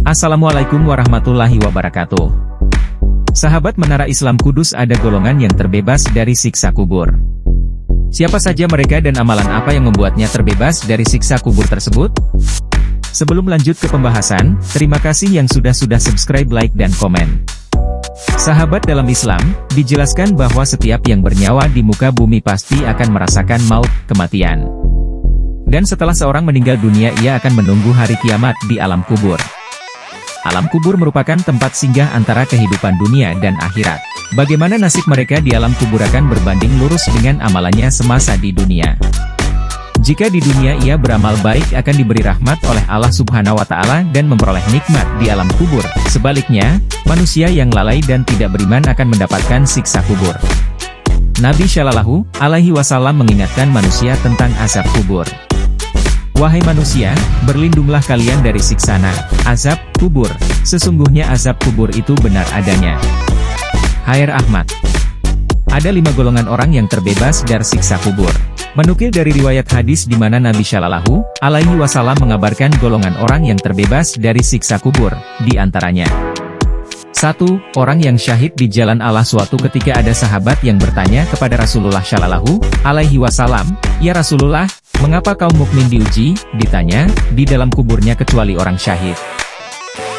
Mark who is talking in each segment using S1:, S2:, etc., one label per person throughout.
S1: Assalamualaikum warahmatullahi wabarakatuh. Sahabat Menara Islam Kudus, ada golongan yang terbebas dari siksa kubur. Siapa saja mereka dan amalan apa yang membuatnya terbebas dari siksa kubur tersebut? Sebelum lanjut ke pembahasan, terima kasih yang sudah subscribe, like, dan komen. Sahabat dalam Islam, dijelaskan bahwa setiap yang bernyawa di muka bumi pasti akan merasakan maut, kematian. Dan setelah seorang meninggal dunia, ia akan menunggu hari kiamat di alam kubur. Alam kubur merupakan tempat singgah antara kehidupan dunia dan akhirat. Bagaimana nasib mereka di alam kubur akan berbanding lurus dengan amalannya semasa di dunia. Jika di dunia ia beramal baik, akan diberi rahmat oleh Allah Subhanahu wa Ta'ala dan memperoleh nikmat di alam kubur. Sebaliknya, manusia yang lalai dan tidak beriman akan mendapatkan siksa kubur. Nabi Shallallahu Alaihi Wasallam mengingatkan manusia tentang azab kubur. Wahai manusia, berlindunglah kalian dari siksana azab kubur. Sesungguhnya azab kubur itu benar adanya. Hair Ahmad. Ada 5 golongan orang yang terbebas dari siksa kubur. Menukil dari riwayat hadis di mana Nabi Shallallahu Alaihi Wasallam mengabarkan golongan orang yang terbebas dari siksa kubur, di antaranya 1. Orang yang syahid di jalan Allah. Suatu ketika ada sahabat yang bertanya kepada Rasulullah Shallallahu Alaihi Wasallam, "Ya Rasulullah, mengapa kaum mukmin diuji?" Ditanya, "Di dalam kuburnya kecuali orang syahid."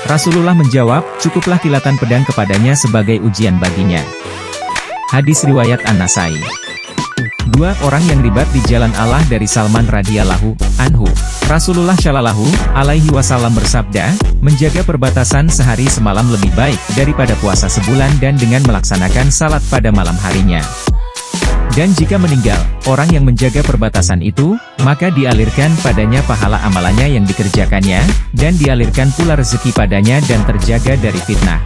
S1: Rasulullah menjawab, "Cukuplah kilatan pedang kepadanya sebagai ujian baginya." Hadis riwayat An-Nasai. 2. Orang yang ribat di jalan Allah. Dari Salman radhiyallahu anhu, Rasulullah Shallallahu Alaihi Wasallam bersabda, "Menjaga perbatasan sehari semalam lebih baik daripada puasa sebulan dan dengan melaksanakan salat pada malam harinya." Dan jika meninggal orang yang menjaga perbatasan itu, maka dialirkan padanya pahala amalannya yang dikerjakannya, dan dialirkan pula rezeki padanya dan terjaga dari fitnah.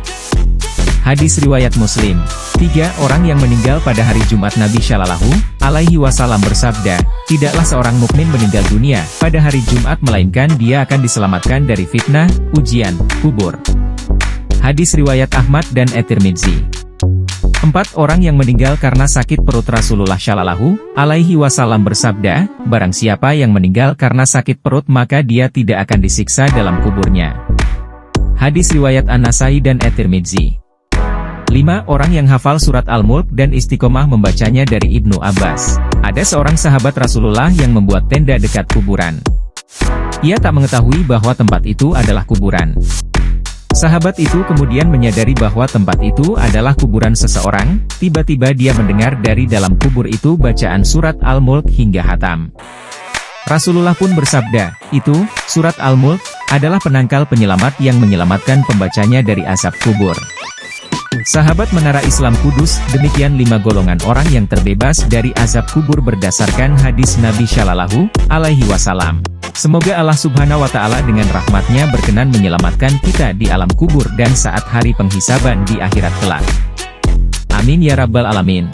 S1: Hadis riwayat Muslim. 3. Orang yang meninggal pada hari Jumat. Nabi Shallallahu Alaihi Wasallam bersabda, "Tidaklah seorang mukmin meninggal dunia pada hari Jumat melainkan dia akan diselamatkan dari fitnah, ujian, kubur." Hadis riwayat Ahmad dan At-Tirmidzi. 4. Orang yang meninggal karena sakit perut. Rasulullah Shallallahu Alaihi Wasallam bersabda, "Barang siapa yang meninggal karena sakit perut maka dia tidak akan disiksa dalam kuburnya." Hadis riwayat An-Nasai dan At-Tirmidzi. 5. Orang yang hafal surat Al-Mulk dan istiqomah membacanya. Dari Ibnu Abbas, ada seorang sahabat Rasulullah yang membuat tenda dekat kuburan. Ia tak mengetahui bahwa tempat itu adalah kuburan. Sahabat itu kemudian menyadari bahwa tempat itu adalah kuburan seseorang. Tiba-tiba dia mendengar dari dalam kubur itu bacaan surat Al-Mulk hingga hatam. Rasulullah pun bersabda, "Itu, surat Al-Mulk, adalah penangkal penyelamat yang menyelamatkan pembacanya dari azab kubur." Sahabat Menara Islam Kudus, demikian 5 golongan orang yang terbebas dari azab kubur berdasarkan hadis Nabi Shallallahu Alaihi Wasallam. Semoga Allah Subhanahu wa Ta'ala dengan rahmatnya berkenan menyelamatkan kita di alam kubur dan saat hari penghisaban di akhirat kelak. Amin ya Rabbal Alamin.